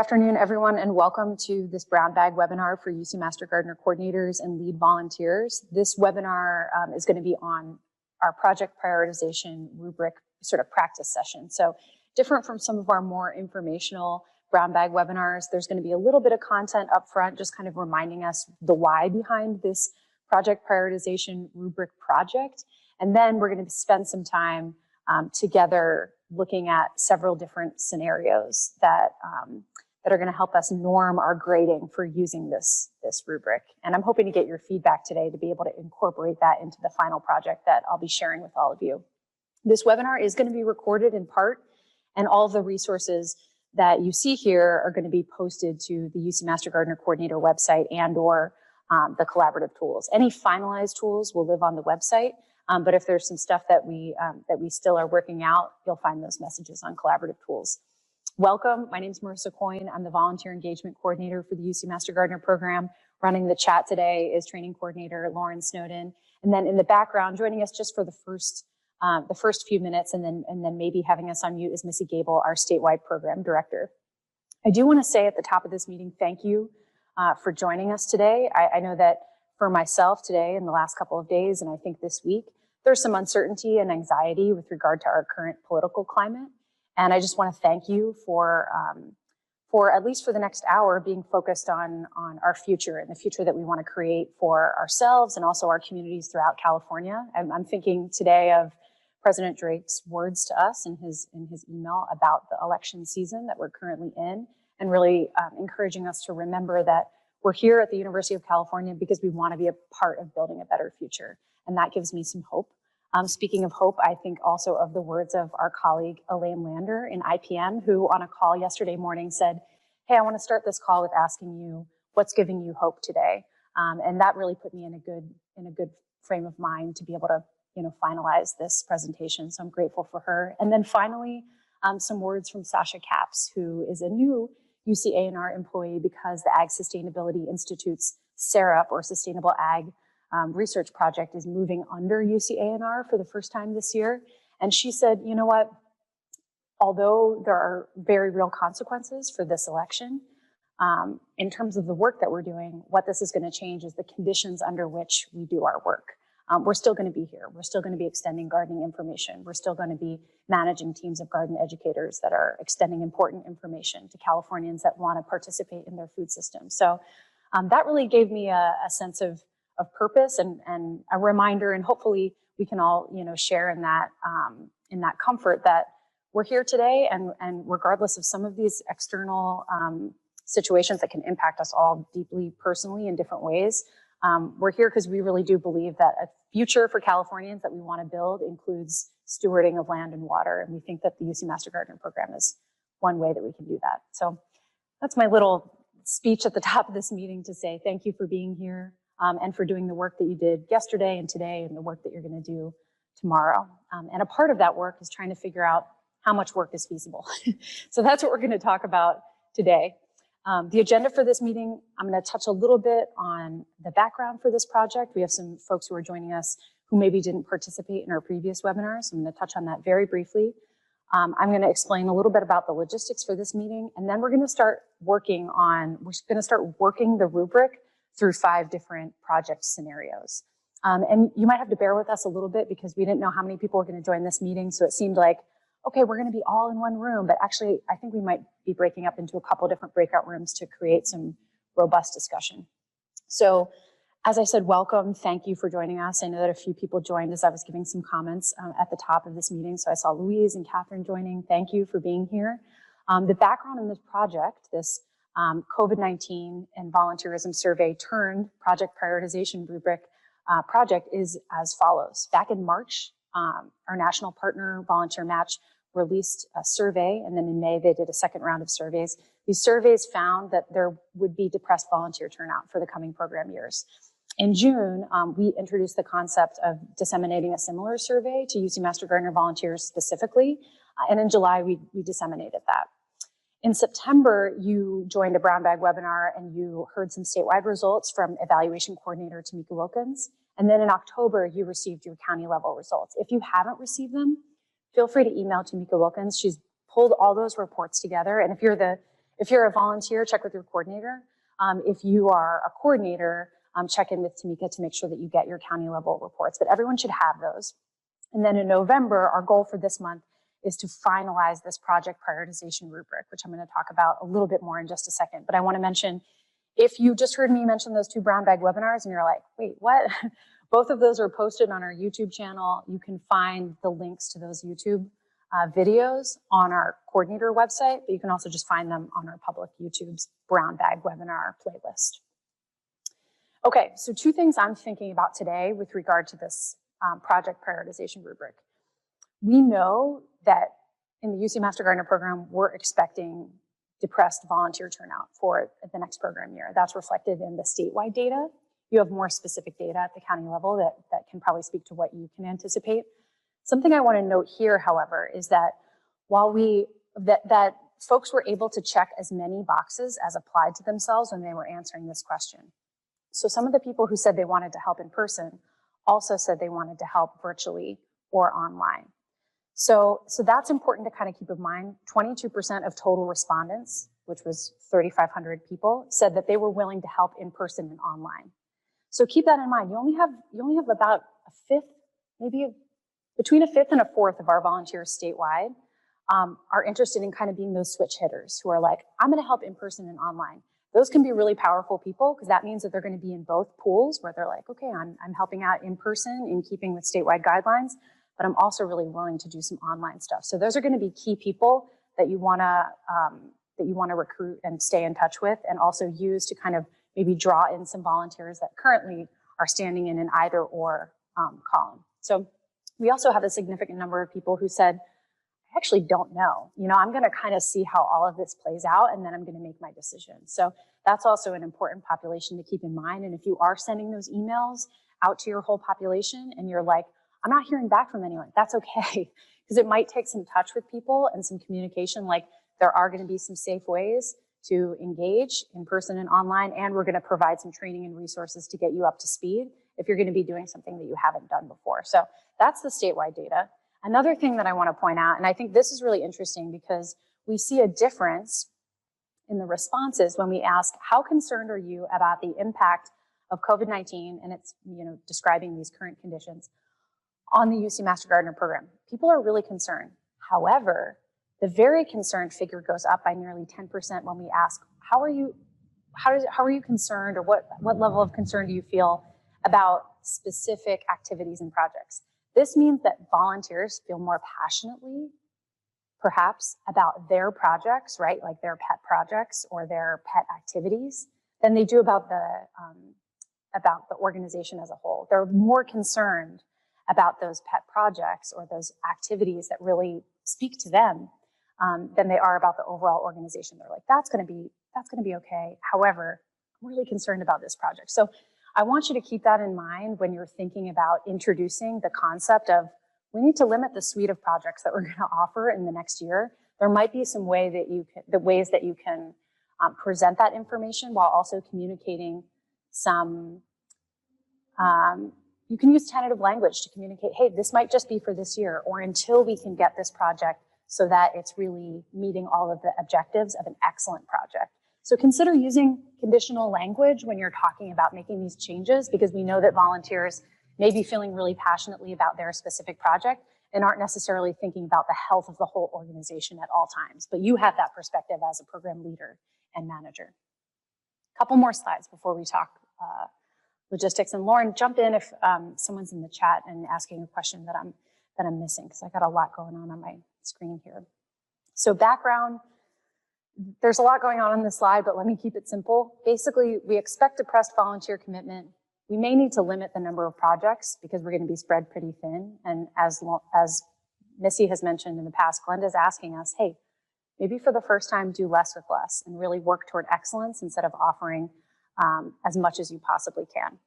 afternoon, everyone, and welcome to this Brown Bag webinar for UC Master Gardener coordinators and lead volunteers. This webinar is going to be on our Project Prioritization Rubric sort of practice session. So different from some of our more informational Brown Bag webinars, there's going to be a little bit of content up front, just kind of reminding us the why behind this Project Prioritization Rubric project. And then we're going to spend some time together looking at several different scenarios that are going to help us norm our grading for using this rubric. And I'm hoping to get your feedback today to be able to incorporate that into the final project that I'll be sharing with all of you. This webinar is going to be recorded in part, and all of the resources that you see here are going to be posted to the UC Master Gardener Coordinator website and/or the collaborative tools. Any finalized tools will live on the website, but if there's some stuff that we still are working out, you'll find those messages on collaborative tools. Welcome, my name is Marisa Coyne. I'm the Volunteer Engagement Coordinator for the UC Master Gardener Program. Running the chat today is Training Coordinator Lauren Snowden. And then in the background, joining us just for the first few minutes and then maybe having us on mute is Missy Gable, our statewide program director. I do want to say at the top of this meeting, thank you for joining us today. I know that for myself today in the last couple of days, and I think this week, there's some uncertainty and anxiety with regard to our current political climate. And I just want to thank you for at least for the next hour being focused on our future and the future that we want to create for ourselves and also our communities throughout California. I'm thinking today of President Drake's words to us in his email about the election season that we're currently in, and really encouraging us to remember that we're here at the University of California because we want to be a part of building a better future. And that gives me some hope. Speaking of hope, I think also of the words of our colleague Elaine Lander in IPM, who on a call yesterday morning said, hey, I want to start this call with asking you what's giving you hope today. And that really put me in a good frame of mind to be able to finalize this presentation. So I'm grateful for her. And then finally, some words from Sasha Capps, who is a new UC A&R employee because the Ag Sustainability Institute's SARUP, or Sustainable Ag Research Project, is moving under UC A&R for the first time this year. And she said, you know what, although there are very real consequences for this election, in terms of the work that we're doing, what this is going to change is the conditions under which we do our work. We're still going to be here. We're still going to be extending gardening information. We're still going to be managing teams of garden educators that are extending important information to Californians that want to participate in their food system. So that really gave me a sense of purpose and a reminder, and hopefully we can all share in that comfort that we're here today, and regardless of some of these external situations that can impact us all deeply personally in different ways, we're here because we really do believe that a future for Californians that we want to build includes stewarding of land and water, and we think that the UC Master Gardener program is one way that we can do that. So that's my little speech at the top of this meeting to say thank you for being here. And for doing the work that you did yesterday and today and the work that you're going to do tomorrow. And a part of that work is trying to figure out how much work is feasible. So that's what we're going to talk about today. The agenda for this meeting, I'm going to touch a little bit on the background for this project. We have some folks who are joining us who maybe didn't participate in our previous webinars. So I'm going to touch on that very briefly. I'm going to explain a little bit about the logistics for this meeting, and then we're going to start working the rubric through 5 different project scenarios. And you might have to bear with us a little bit because we didn't know how many people were going to join this meeting. So it seemed like, okay, we're going to be all in one room, but actually I think we might be breaking up into a couple different breakout rooms to create some robust discussion. So as I said, welcome, thank you for joining us. I know that a few people joined as I was giving some comments at the top of this meeting. So I saw Louise and Catherine joining. Thank you for being here. The background in this project, this COVID-19 and volunteerism survey turned Project Prioritization Rubric project is as follows. Back in March, our national partner Volunteer Match released a survey, and then in May they did a second round of surveys. These surveys found that there would be depressed volunteer turnout for the coming program years. In June, we introduced the concept of disseminating a similar survey to UC Master Gardener volunteers specifically, and in July we disseminated that. In September, you joined a Brown Bag webinar and you heard some statewide results from evaluation coordinator Tamika Wilkins. And then in October, you received your county level results. If you haven't received them, feel free to email Tamika Wilkins. She's pulled all those reports together. And if you're the If you're a volunteer, check with your coordinator. If you are a coordinator, check in with Tamika to make sure that you get your county level reports, but everyone should have those. And then in November, our goal for this month is to finalize this project prioritization rubric, which I'm going to talk about a little bit more in just a second. But I want to mention, if you just heard me mention those 2 brown bag webinars and you're like, wait, what? Both of those are posted on our YouTube channel. You can find the links to those YouTube videos on our coordinator website, but you can also just find them on our public YouTube's brown bag webinar playlist. Okay, so 2 things I'm thinking about today with regard to this project prioritization rubric. We know that in the UC Master Gardener program, we're expecting depressed volunteer turnout for the next program year. That's reflected in the statewide data. You have more specific data at the county level that can probably speak to what you can anticipate. Something I want to note here, however, is that while that folks were able to check as many boxes as applied to themselves when they were answering this question. So some of the people who said they wanted to help in person also said they wanted to help virtually or online. So that's important to kind of keep in mind. 22% of total respondents, which was 3,500 people, said that they were willing to help in person and online. So keep that in mind. You only have about a fifth, maybe between a fifth and a fourth of our volunteers statewide are interested in kind of being those switch hitters who are like, I'm going to help in person and online. Those can be really powerful people because that means that they're going to be in both pools where they're like, okay, I'm helping out in person in keeping with statewide guidelines, but I'm also really willing to do some online stuff. So those are going to be key people that you want to recruit and stay in touch with, and also use to kind of maybe draw in some volunteers that currently are standing in an either or column. So we also have a significant number of people who said, I actually don't know. I'm going to kind of see how all of this plays out, and then I'm going to make my decision. So that's also an important population to keep in mind. And if you are sending those emails out to your whole population and you're like, I'm not hearing back from anyone, that's okay. Because it might take some touch with people and some communication, like there are going to be some safe ways to engage in person and online, and we're going to provide some training and resources to get you up to speed if you're going to be doing something that you haven't done before. So that's the statewide data. Another thing that I want to point out, and I think this is really interesting because we see a difference in the responses when we ask, how concerned are you about the impact of COVID-19, and it's describing these current conditions, on the UC Master Gardener program? People are really concerned. However, the very concerned figure goes up by nearly 10% when we ask, how are you concerned, or what level of concern do you feel about specific activities and projects? This means that volunteers feel more passionately, perhaps, about their projects, right? Like their pet projects or their pet activities, than they do about the organization as a whole. They're more concerned about those pet projects or those activities that really speak to them than they are about the overall organization. They're like, that's going to be okay. However, I'm really concerned about this project. So I want you to keep that in mind when you're thinking about introducing the concept of, we need to limit the suite of projects that we're going to offer in the next year. There might be some ways that you can present that information while also communicating some, you can use tentative language to communicate, hey, this might just be for this year, or until we can get this project so that it's really meeting all of the objectives of an excellent project. So consider using conditional language when you're talking about making these changes, because we know that volunteers may be feeling really passionately about their specific project and aren't necessarily thinking about the health of the whole organization at all times. But you have that perspective as a program leader and manager. A couple more slides before we talk logistics. And Lauren, jump in if someone's in the chat and asking a question that I'm missing, because I got a lot going on my screen here. So background. There's a lot going on this slide, but let me keep it simple. Basically, we expect depressed volunteer commitment. We may need to limit the number of projects because we're going to be spread pretty thin. And as Missy has mentioned in the past, Glenda's asking us, hey, maybe for the first time, do less with less and really work toward excellence instead of offering as much as you possibly can.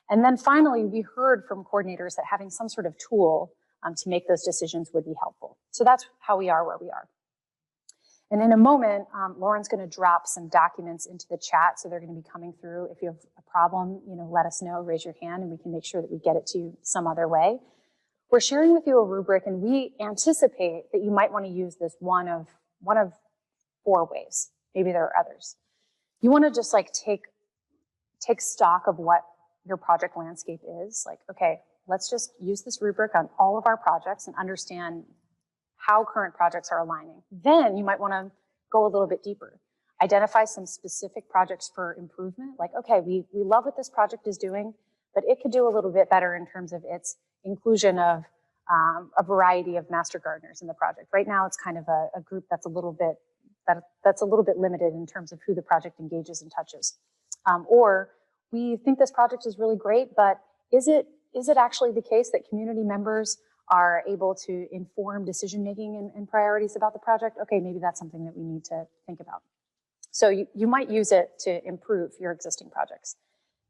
And then finally, we heard from coordinators that having some sort of tool to make those decisions would be helpful. So that's how we are where we are. And in a moment, Lauren's going to drop some documents into the chat, so they're going to be coming through. If you have a problem, let us know, raise your hand, and we can make sure that we get it to you some other way. We're sharing with you a rubric, and we anticipate that you might want to use this one of 4 ways. Maybe there are others. You want to just like take stock of what your project landscape is. Like, okay, let's just use this rubric on all of our projects and understand how current projects are aligning. Then you might want to go a little bit deeper. Identify some specific projects for improvement. Like, okay, we love what this project is doing, but it could do a little bit better in terms of its inclusion of a variety of master gardeners in the project. Right now, it's kind of a group that's a little bit limited in terms of who the project engages and touches. Or we think this project is really great, but is it actually the case that community members are able to inform decision-making and priorities about the project? Okay, maybe that's something that we need to think about. So you might use it to improve your existing projects.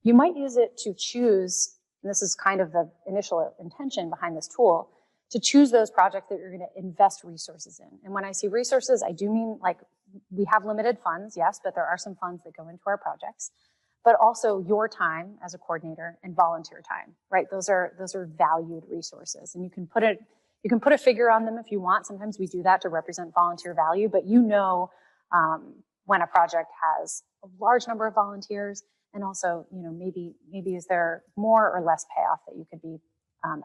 You might use it to choose, and this is kind of the initial intention behind this tool, to choose those projects that you're going to invest resources in. And when I say resources, I do mean like we have limited funds, yes, but there are some funds that go into our projects, but also your time as a coordinator and volunteer time, right? Those are valued resources, and you can put a figure on them if you want. Sometimes we do that to represent volunteer value, but you know when a project has a large number of volunteers, and also, you know, maybe is there more or less payoff that you could be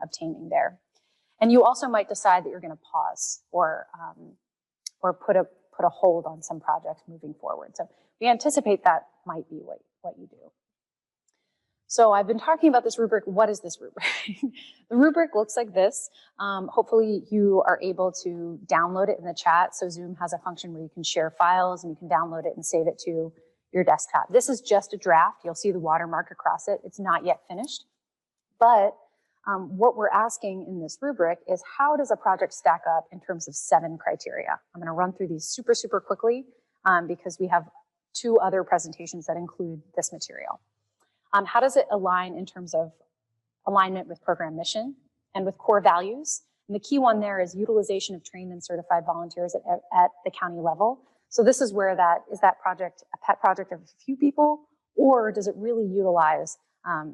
obtaining there. And you also might decide that you're going to pause or put a hold on some projects moving forward. So we anticipate that might be what you do. So I've been talking about this rubric. What is this rubric? The rubric looks like this. Hopefully you are able to download it in the chat. So Zoom has a function where you can share files and you can download it and save it to your desktop. This is just a draft. You'll see the watermark across it. It's not yet finished. But what we're asking in this rubric is, how does a project stack up in terms of 7 criteria? I'm going to run through these super, super quickly because we have 2 other presentations that include this material. How does it align in terms of alignment with program mission and with core values? And the key one there is utilization of trained and certified volunteers at the county level. So this is where is that project a pet project of a few people, or does it really utilize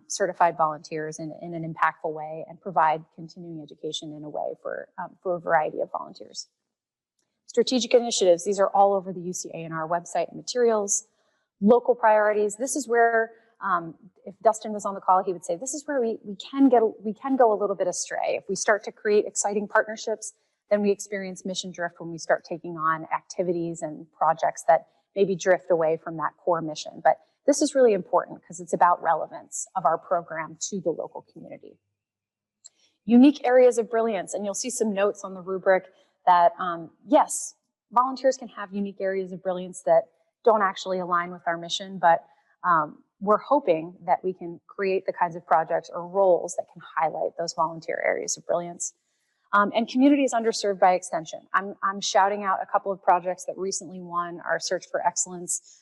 certified volunteers in an impactful way and provide continuing education in a way for a variety of volunteers? Strategic initiatives, these are all over the UC A&R website and materials. Local priorities, this is where, if Dustin was on the call, he would say, this is where we can go a little bit astray. If we start to create exciting partnerships, then we experience mission drift when we start taking on activities and projects that maybe drift away from that core mission. But this is really important because it's about relevance of our program to the local community. Unique areas of brilliance, and you'll see some notes on the rubric that, yes, volunteers can have unique areas of brilliance that don't actually align with our mission, but we're hoping that we can create the kinds of projects or roles that can highlight those volunteer areas of brilliance. And communities underserved by extension. I'm shouting out a couple of projects that recently won our Search for Excellence.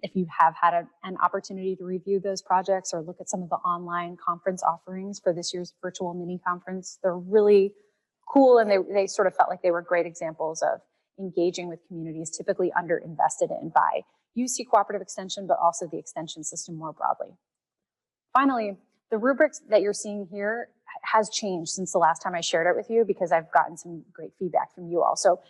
If you have had an opportunity to review those projects or look at some of the online conference offerings for this year's virtual mini conference, they're really cool, and they sort of felt like they were great examples of engaging with communities typically underinvested in by UC Cooperative Extension, but also the extension system more broadly. Finally, the rubrics that you're seeing here has changed since the last time I shared it with you, because I've gotten some great feedback from you all. So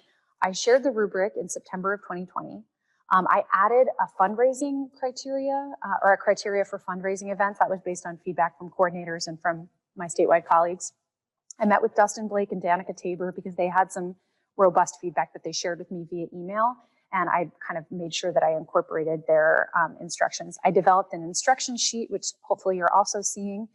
I shared the rubric in September of 2020. I added a fundraising criteria or a criteria for fundraising events that was based on feedback from coordinators and from my statewide colleagues. I met with Dustin Blake and Danica Tabor because they had some robust feedback that they shared with me via email, and I kind of made sure that I incorporated their instructions. I developed an instruction sheet, which hopefully you're also seeing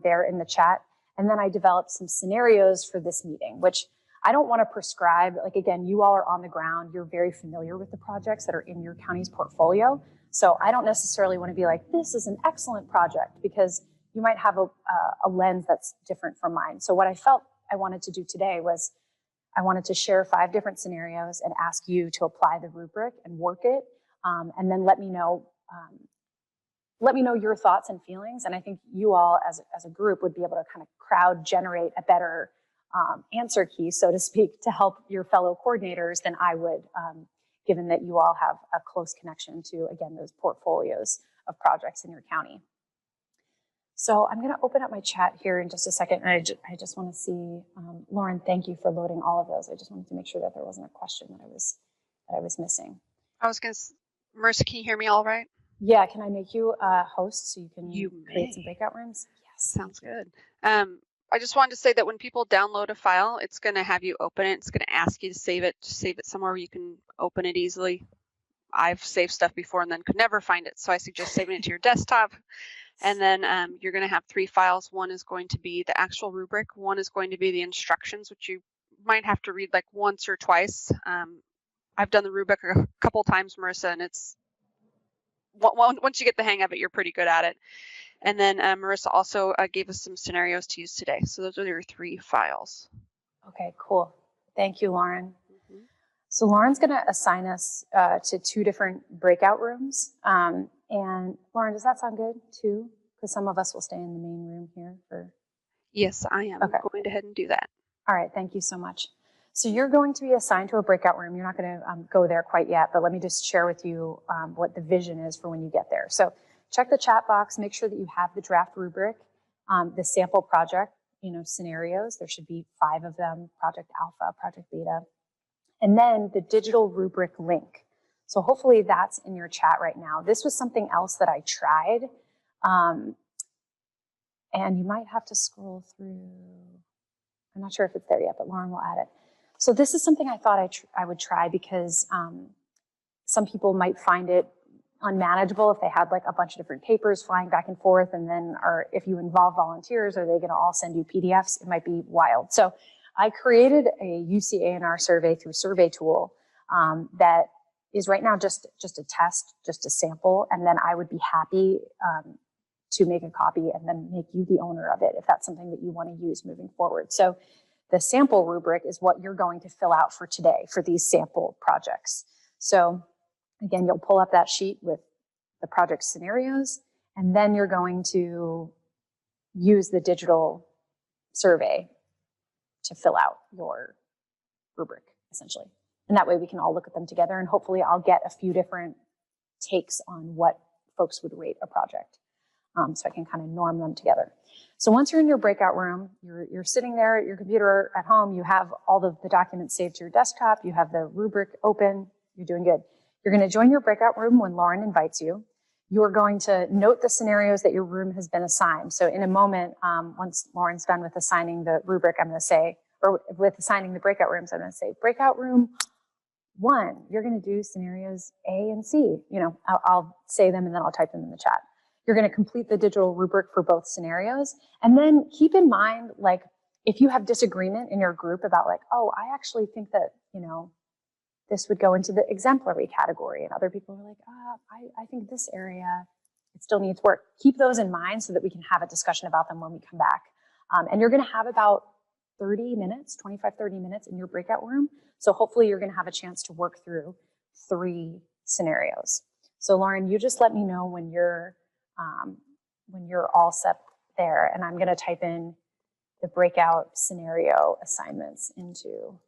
there in the chat. And then I developed some scenarios for this meeting, which I don't want to prescribe. Like, again, you all are on the ground. You're very familiar with the projects that are in your county's portfolio. So I don't necessarily want to be like, this is an excellent project, because you might have a lens that's different from mine. So what I felt I wanted to do today was I wanted to share 5 different scenarios and ask you to apply the rubric and work it, and then let me know your thoughts and feelings. And I think you all as a group would be able to kind of crowd generate a better answer key, so to speak, to help your fellow coordinators than I would, given that you all have a close connection to, again, those portfolios of projects in your county. So I'm going to open up my chat here in just a second. And I just want to see, Lauren, thank you for loading all of those. I just wanted to make sure that there wasn't a question that I was missing. I was going to, Marisa, can you hear me all right? Yeah, can I make you a host so you can create some may. breakout rooms? Yes. Sounds good. I just wanted to say that when people download a file, it's going to have you open it. It's going to ask you to save it somewhere where you can open it easily. I've saved stuff before and then could never find it, so I suggest saving it to your desktop. And then you're going to have 3 files. One is going to be the actual rubric. One is going to be the instructions, which you might have to read like once or twice. I've done the rubric a couple times, Marisa, and it's once you get the hang of it, you're pretty good at it. And then Marisa also gave us some scenarios to use today. So those are your 3 files. Okay, cool. Thank you, Lauren. So Lauren's going to assign us to 2 different breakout rooms. And Lauren, does that sound good too? Because some of us will stay in the main room here for. Yes, I am going ahead and do that. All right, thank you so much. So you're going to be assigned to a breakout room. You're not going to go there quite yet, but let me just share with you what the vision is for when you get there. So check the chat box, make sure that you have the draft rubric, the sample project, scenarios. There should be 5 of them, Project Alpha, Project Beta, and then the digital rubric link. So hopefully that's in your chat right now. This was something else that I tried, and you might have to scroll through. I'm not sure if it's there yet, but Lauren will add it. So this is something I thought I would try because some people might find it unmanageable if they had like a bunch of different papers flying back and forth, and then if you involve volunteers, are they going to all send you PDFs? It might be wild. So I created a UCANR survey through Survey Tool that is right now just a test, just a sample, and then I would be happy to make a copy and then make you the owner of it if that's something that you want to use moving forward. So the sample rubric is what you're going to fill out for today for these sample projects. So again, you'll pull up that sheet with the project scenarios, and then you're going to use the digital survey to fill out your rubric, essentially. And that way we can all look at them together, and hopefully I'll get a few different takes on what folks would rate a project. So I can kind of norm them together. So once you're in your breakout room, you're sitting there at your computer at home, you have all of the documents saved to your desktop, you have the rubric open, you're doing good. You're going to join your breakout room when Lauren invites you. You're going to note the scenarios that your room has been assigned. So in a moment, once Lauren's done with assigning the rubric, I'm going to say, or with assigning the breakout rooms, I'm going to say, breakout room 1, you're going to do scenarios A and C. I'll say them and then I'll type them in the chat. You're going to complete the digital rubric for both scenarios. And then keep in mind, like, if you have disagreement in your group about like, oh, I actually think that, this would go into the exemplary category. And other people are like, I think this area, it still needs work. Keep those in mind so that we can have a discussion about them when we come back. And you're going to have about 30 minutes, 25, 30 minutes in your breakout room. So hopefully you're going to have a chance to work through 3 scenarios. So Lauren, you just let me know when you're all set there, and I'm going to type in the breakout scenario assignments into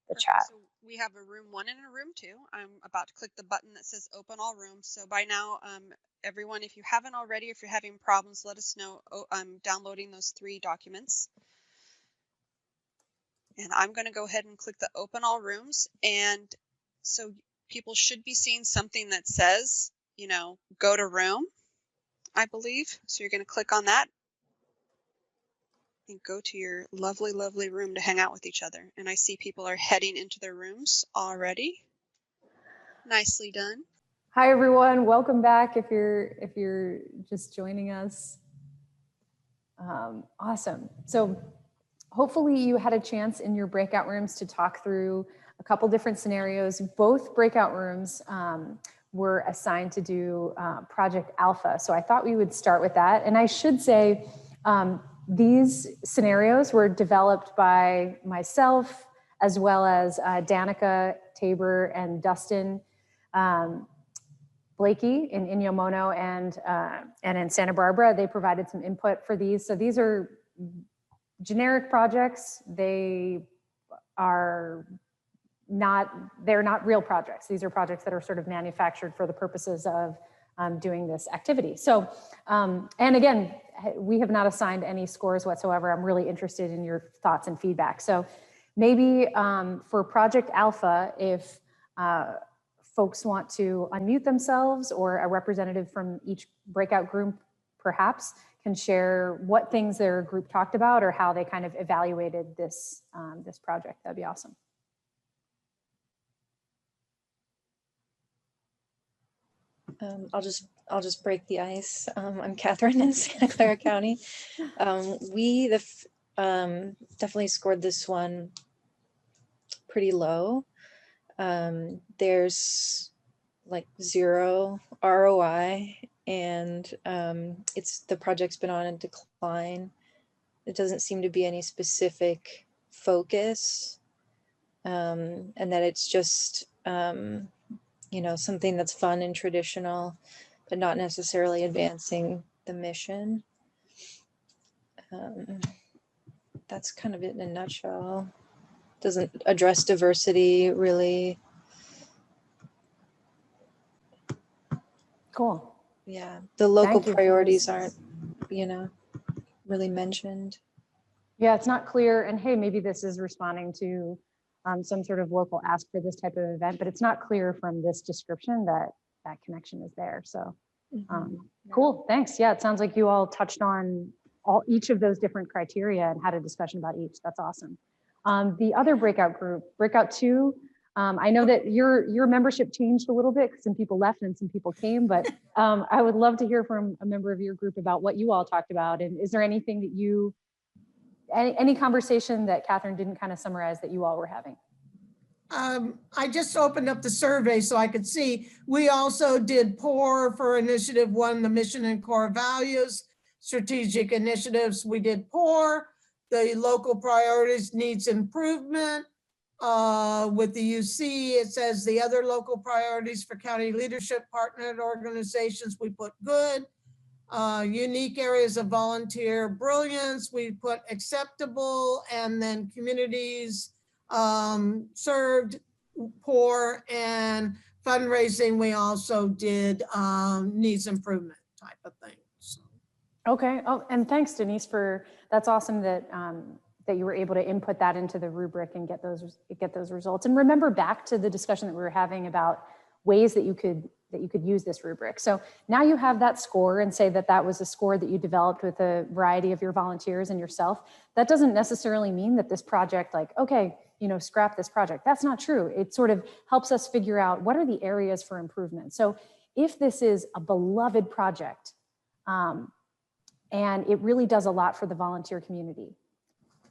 the chat. So we have a room 1 and a room 2. I'm about to click the button that says open all rooms. So by now, everyone, if you haven't already, if you're having problems, let us know. I'm downloading those 3 documents. And I'm going to go ahead and click the open all rooms. And so people should be seeing something that says, go to room, I believe. So you're going to click on that and go to your lovely, lovely room to hang out with each other. And I see people are heading into their rooms already. Nicely done. Hi, everyone. Welcome back if you're just joining us. Awesome. So hopefully you had a chance in your breakout rooms to talk through a couple different scenarios. Both breakout rooms were assigned to do Project Alpha. So I thought we would start with that. And I should say, these scenarios were developed by myself, as well as Danica, Tabor, and Dustin Blakey in Inyomono and in Santa Barbara. They provided some input for these. So these are generic projects. They're not real projects. These are projects that are sort of manufactured for the purposes of doing this activity. So, and again, we have not assigned any scores whatsoever. I'm really interested in your thoughts and feedback. So maybe for Project Alpha, if folks want to unmute themselves, or a representative from each breakout group perhaps can share what things their group talked about or how they kind of evaluated this, this project. That'd be awesome. I'll just break the ice. I'm Catherine in Santa Clara County. We definitely scored this one pretty low. There's like 0 ROI, and the project's been on a decline. It doesn't seem to be any specific focus, and that it's just you know, something that's fun and traditional, but not necessarily advancing the mission. That's kind of it in a nutshell. Doesn't address diversity really. Cool. Yeah, the local Thank you. priorities aren't, you know, really mentioned. Yeah, it's not clear. And hey, maybe this is responding to some sort of local ask for this type of event, but it's not clear from this description that that connection is there. So cool, thanks. Yeah, it sounds like you all touched on each of those different criteria and had a discussion about each. That's awesome. The other breakout group, breakout 2, I know that your membership changed a little bit because some people left and some people came, but I would love to hear from a member of your group about what you all talked about. And is there anything that you, any conversation that Catherine didn't kind of summarize that you all were having? I just opened up the survey so I could see. We also did POUR for initiative 1, the mission and core values, strategic initiatives. We did POUR, the local priorities needs improvement. With the UC, it says the other local priorities for county leadership partnered organizations, we put good. Unique areas of volunteer brilliance, we put acceptable, and then communities served, poor, and fundraising, we also did needs improvement type of thing. So. Okay. Oh, and thanks, Denise, for that's awesome that that you were able to input that into the rubric and get those results. And remember back to the discussion that we were having about ways that you could use this rubric. So now you have that score, and say that that was a score that you developed with a variety of your volunteers and yourself. That doesn't necessarily mean that this project, like, okay, you know, scrap this project. That's not true. It sort of helps us figure out what are the areas for improvement. So if this is a beloved project and it really does a lot for the volunteer community,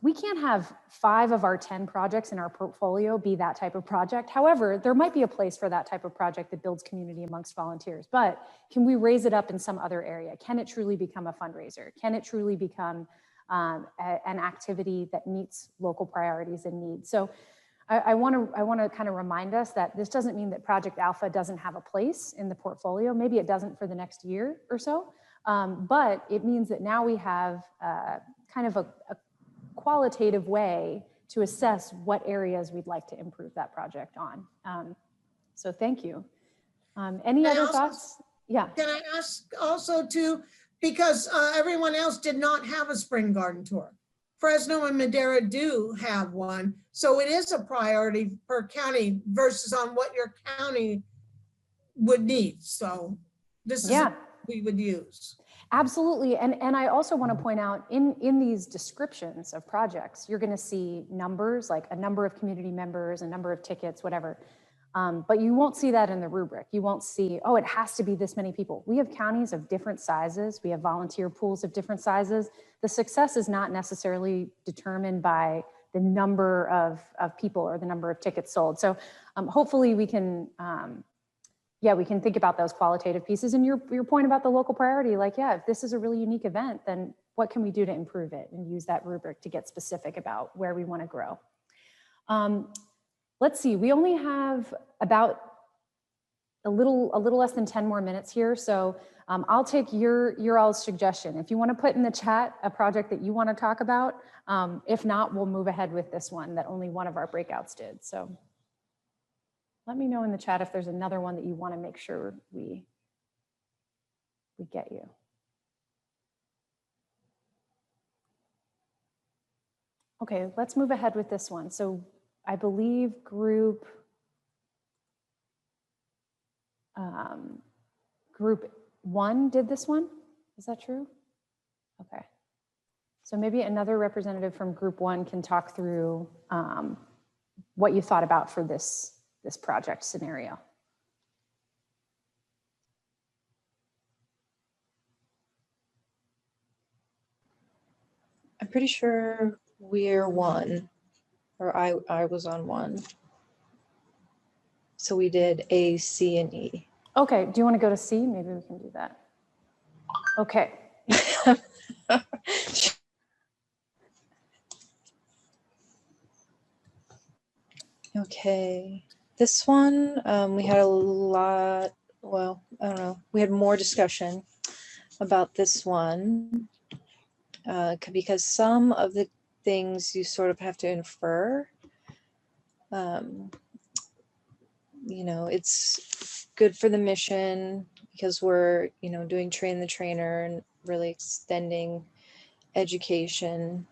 we can't have 5 of our 10 projects in our portfolio be that type of project. However, there might be a place for that type of project that builds community amongst volunteers, but can we raise it up in some other area? Can it truly become a fundraiser? Can it truly become an activity that meets local priorities and needs? So I want to kind of remind us that this doesn't mean that Project Alpha doesn't have a place in the portfolio. Maybe it doesn't for the next year or so, but it means that now we have kind of a qualitative way to assess what areas we'd like to improve that project on. So thank you. Any other thoughts? Yeah. Can I ask also too, because everyone else did not have a spring garden tour. Fresno and Madera do have one. So it is a priority per county versus on what your county would need. So this is what we would use. Absolutely. And I also want to point out in these descriptions of projects, you're going to see numbers, like a number of community members, a number of tickets, whatever. But you won't see that in the rubric. You won't see, oh, it has to be this many people. We have counties of different sizes. We have volunteer pools of different sizes. The success is not necessarily determined by the number of people or the number of tickets sold. So hopefully we can, we can think about those qualitative pieces. And your point about the local priority, like, yeah, if this is a really unique event, then what can we do to improve it, and use that rubric to get specific about where we want to grow. Let's see, we only have about a little less than 10 more minutes here. So I'll take your all's suggestion. If you want to put in the chat a project that you want to talk about, if not, we'll move ahead with this one that only one of our breakouts did. So let me know in the chat if there's another one that you want to make sure we get you. Okay, let's move ahead with this one. So I believe group Group 1 did this one. Is that true? Okay. So maybe another representative from Group 1 can talk through what you thought about for this project scenario. I'm pretty sure we're 1, or I was on 1. So we did A, C, and E. Okay, do you want to go to C? Maybe we can do that. Okay. Okay, this one, we had a lot, well, I don't know, we had more discussion about this one because some of the things you sort of have to infer. You know, it's good for the mission because we're, you know, doing train the trainer and really extending education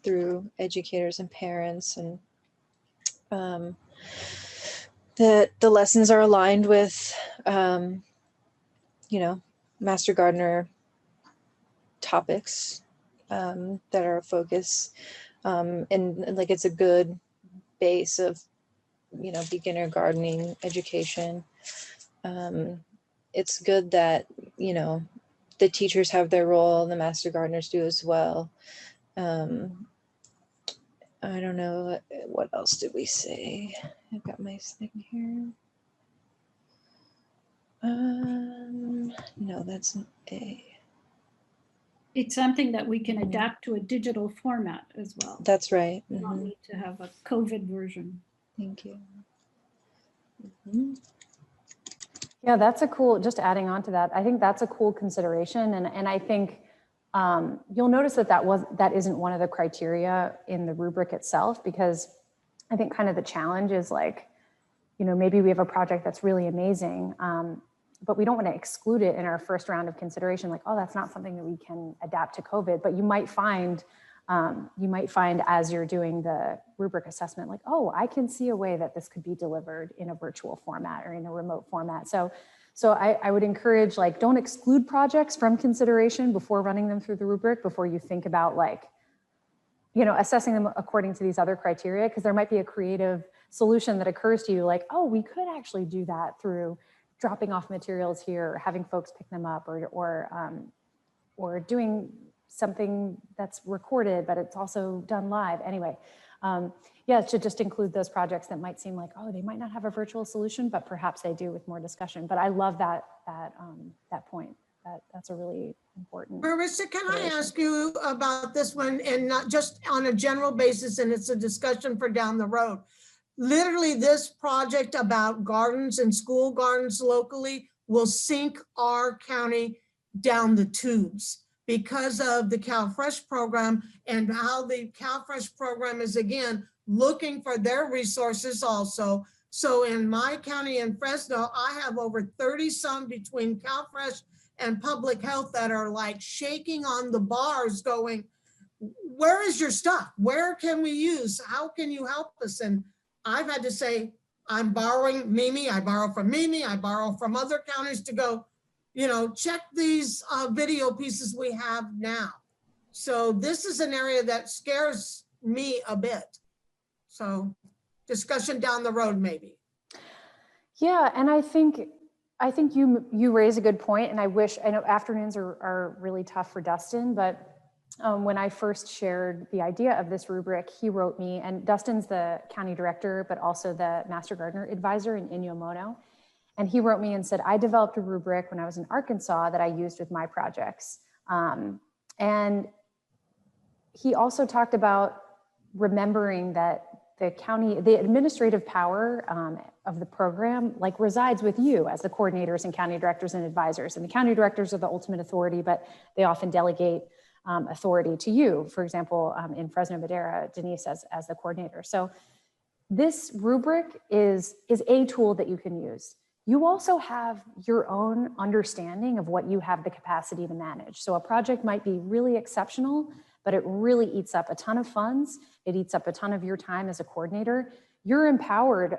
through educators and parents, and that the lessons are aligned with, you know, Master Gardener topics that are a focus, and like it's a good base of, you know, beginner gardening education. It's good that, you know, the teachers have their role and the Master Gardeners do as well. I don't know, what else did we say? I've got my thing here. No, that's an A. It's something that we can adapt to a digital format as well. That's right. We don't need to have a COVID version. Thank you. Yeah, that's a cool, just adding on to that, I think that's a cool consideration. And I think you'll notice that that isn't one of the criteria in the rubric itself, because I think kind of the challenge is like, you know, maybe we have a project that's really amazing, but we don't want to exclude it in our first round of consideration, like, oh, that's not something that we can adapt to COVID. But you might find as you're doing the rubric assessment, like, oh, I can see a way that this could be delivered in a virtual format or in a remote format. So I would encourage, like, don't exclude projects from consideration before running them through the rubric, before you think about, like, you know, assessing them according to these other criteria, because there might be a creative solution that occurs to you, like, oh, we could actually do that through dropping off materials here, or having folks pick them up, or doing something that's recorded, but it's also done live. Anyway, yeah, it should just include those projects that might seem like, oh, they might not have a virtual solution, but perhaps they do with more discussion. But I love that point. That's a really important. Marisa, can I ask you about this one, and not just on a general basis, and it's a discussion for down the road. Literally, this project about gardens and school gardens locally will sink our county down the tubes because of the CalFresh program and how the CalFresh program is, again, looking for their resources also. So in my county in Fresno, I have over 30 some between CalFresh and public health that are like shaking on the bars going, where is your stuff? Where can we use? How can you help us? And I've had to say, I'm borrowing Mimi, I borrow from Mimi, I borrow from other counties to go, you know, check these video pieces we have now. So this is an area that scares me a bit. So discussion down the road, maybe. Yeah, and I think you raise a good point, and I know afternoons are really tough for Dustin, but when I first shared the idea of this rubric, he wrote me, and Dustin's the county director, but also the Master Gardener advisor in Inyo-Mono. And he wrote me and said, I developed a rubric when I was in Arkansas that I used with my projects. And he also talked about remembering that the administrative power of the program, like, resides with you as the coordinators and county directors and advisors. And the county directors are the ultimate authority, but they often delegate authority to you. For example, in Fresno Madera, Denise as the coordinator. So this rubric is a tool that you can use. You also have your own understanding of what you have the capacity to manage. So a project might be really exceptional, but it really eats up a ton of funds. It eats up a ton of your time as a coordinator. You're empowered.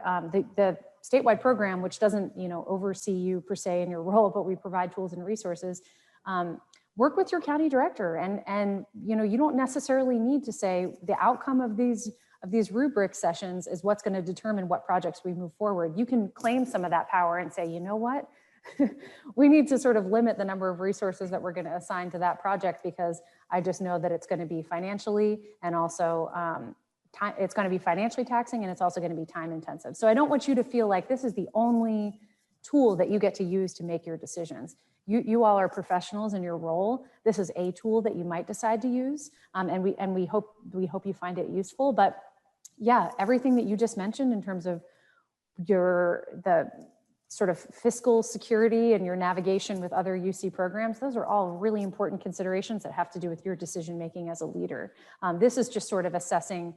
The statewide program, which doesn't, you know, oversee you per se in your role, but we provide tools and resources. Work with your county director, and you know, you don't necessarily need to say the outcome of these rubric sessions is what's going to determine what projects we move forward. You can claim some of that power and say, you know what, we need to sort of limit the number of resources that we're going to assign to that project, because I just know that it's going to be financially and also it's going to be financially taxing, and it's also going to be time intensive. So I don't want you to feel like this is the only tool that you get to use to make your decisions. You all are professionals in your role. This is a tool that you might decide to use, and we hope you find it useful. But yeah, everything that you just mentioned in terms of the sort of fiscal security and your navigation with other UC programs, those are all really important considerations that have to do with your decision making as a leader. This is just sort of assessing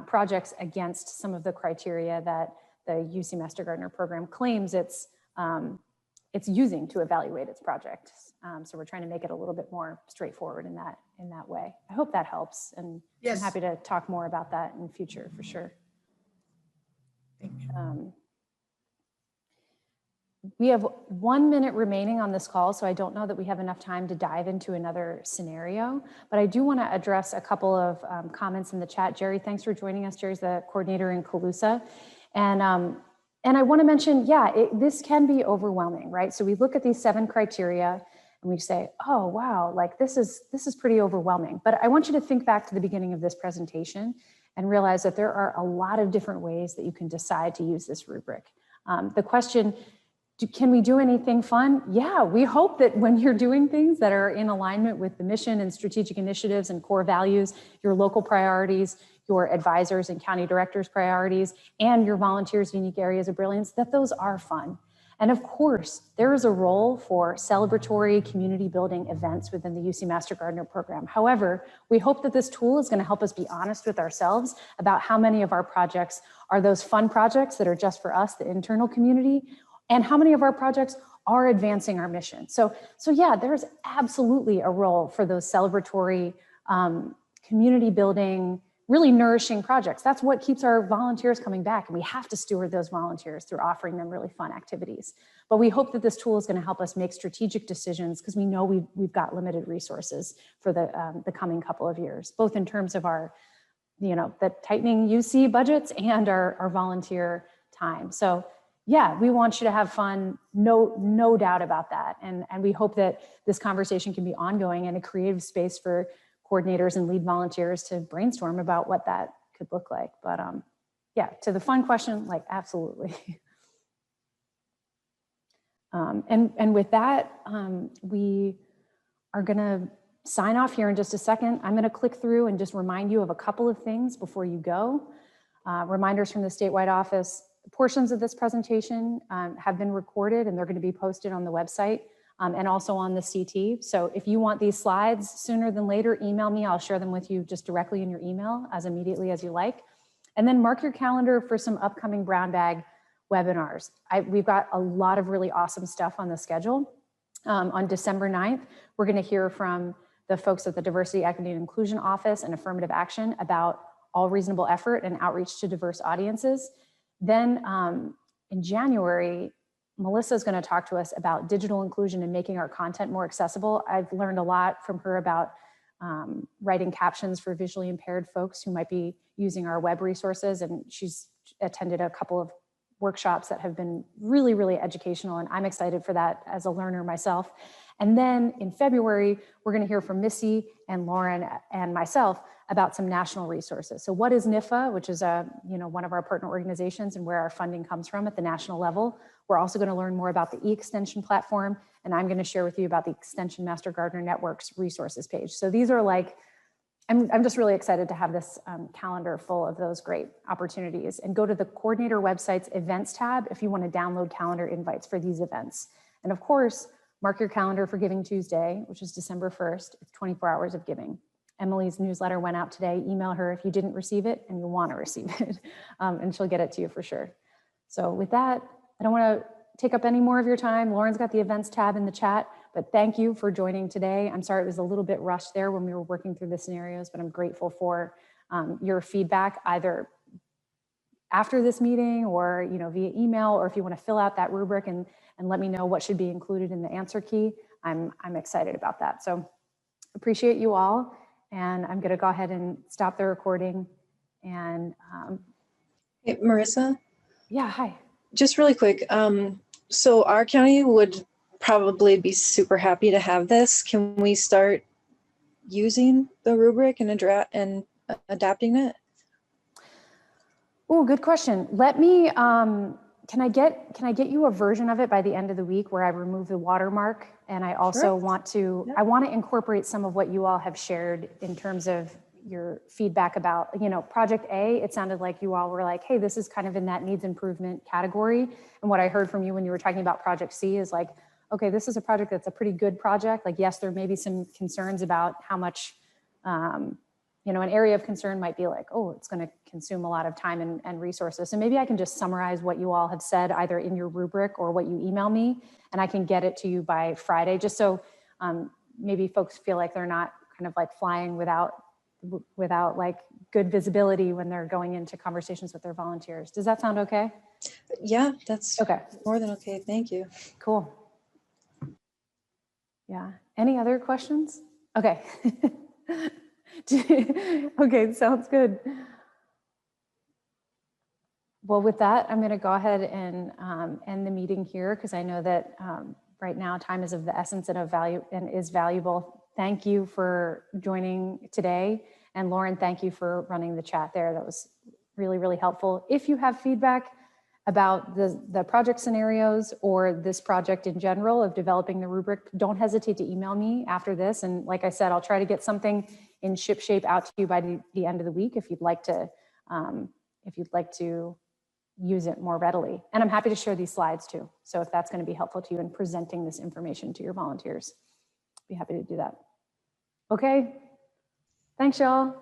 projects against some of the criteria that the UC Master Gardener program claims it's using to evaluate its projects. So we're trying to make it a little bit more straightforward in that way. I hope that helps, and Yes. I'm happy to talk more about that in the future for sure. Thank you. We have 1 minute remaining on this call, so I don't know that we have enough time to dive into another scenario, but I do want to address a couple of comments in the chat. Jerry, thanks for joining us. Jerry's the coordinator in Calusa. And I want to mention, yeah, this can be overwhelming, right? So we look at these 7 criteria and we say, oh, wow, like this is pretty overwhelming. But I want you to think back to the beginning of this presentation and realize that there are a lot of different ways that you can decide to use this rubric. The question, can we do anything fun? Yeah, we hope that when you're doing things that are in alignment with the mission and strategic initiatives and core values, your local priorities, your advisors and county directors' priorities, and your volunteers' unique areas of brilliance, that those are fun. And of course, there is a role for celebratory community building events within the UC Master Gardener program. However, we hope that this tool is going to help us be honest with ourselves about how many of our projects are those fun projects that are just for us, the internal community, and how many of our projects are advancing our mission. So yeah, there's absolutely a role for those celebratory community building, really nourishing projects. That's what keeps our volunteers coming back, and we have to steward those volunteers through offering them really fun activities. But we hope that this tool is going to help us make strategic decisions, because we know we've got limited resources for the coming couple of years, both in terms of our, the tightening UC budgets and our volunteer time. So yeah, we want you to have fun, no doubt about that. And we hope that this conversation can be ongoing and a creative space for coordinators and lead volunteers to brainstorm about what that could look like. But yeah, to the fun question, like absolutely. And with that, we are gonna sign off here in just a second. I'm gonna click through and just remind you of a couple of things before you go. Reminders from the statewide office. Portions of this presentation have been recorded, and they're going to be posted on the website and also on the CT. So if you want these slides sooner than later, email me. I'll share them with you just directly in your email as immediately as you like. And then mark your calendar for some upcoming brown bag webinars. We've got a lot of really awesome stuff on the schedule. On December 9th, we're going to hear from the folks at the Diversity, Equity, and Inclusion Office and Affirmative Action about all reasonable effort and outreach to diverse audiences. Then in January, Melissa is going to talk to us about digital inclusion and making our content more accessible. I've learned a lot from her about writing captions for visually impaired folks who might be using our web resources, and she's attended a couple of workshops that have been really, really educational, and I'm excited for that as a learner myself. And then in February, we're going to hear from Missy and Lauren and myself about some national resources. So what is NIFA, which is one of our partner organizations and where our funding comes from at the national level. We're also going to learn more about the e-extension platform, and I'm going to share with you about the Extension Master Gardener Network's resources page. So these are like, I'm just really excited to have this calendar full of those great opportunities. And go to the coordinator website's events tab if you want to download calendar invites for these events. And of course, mark your calendar for Giving Tuesday, which is December 1st. It's 24 hours of giving. Emily's newsletter went out today. Email her if you didn't receive it and you want to receive it, and she'll get it to you for sure. So with that, I don't want to take up any more of your time. Lauren's got the events tab in the chat, but thank you for joining today. I'm sorry it was a little bit rushed there when we were working through the scenarios, but I'm grateful for your feedback, either after this meeting or, via email, or if you want to fill out that rubric and let me know what should be included in the answer key, I'm excited about that. So appreciate you all. And I'm going to go ahead and stop the recording. And Hey, Marissa, yeah, hi. just really quick. So our county would probably be super happy to have this. Can we start using the rubric and adapting it? Oh, good question. Let me, can I get you a version of it by the end of the week where I remove the watermark? And I also Sure. want to, Yeah. I want to incorporate some of what you all have shared in terms of your feedback about, Project A. It sounded like you all were like, hey, this is kind of in that needs improvement category. And what I heard from you when you were talking about Project C is like, okay, this is a project that's a pretty good project. Like, yes, there may be some concerns about how much, an area of concern might be like, oh, it's going to consume a lot of time and resources. So maybe I can just summarize what you all have said either in your rubric or what you email me, and I can get it to you by Friday, just so maybe folks feel like they're not kind of like flying without like good visibility when they're going into conversations with their volunteers. Does that sound okay? Yeah, that's Okay. more than okay. Thank you. Cool. Yeah. Any other questions? Okay. Okay, sounds good. Well, with that, I'm going to go ahead and end the meeting here because I know that right now time is of the essence and is valuable. Thank you for joining today. And Lauren, thank you for running the chat there. That was really, really helpful. If you have feedback about the project scenarios or this project in general of developing the rubric, don't hesitate to email me after this. And like I said, I'll try to get something in shipshape out to you by the end of the week if you'd like to use it more readily. And I'm happy to share these slides too. So if that's going to be helpful to you in presenting this information to your volunteers, be happy to do that. Okay. Thanks, y'all.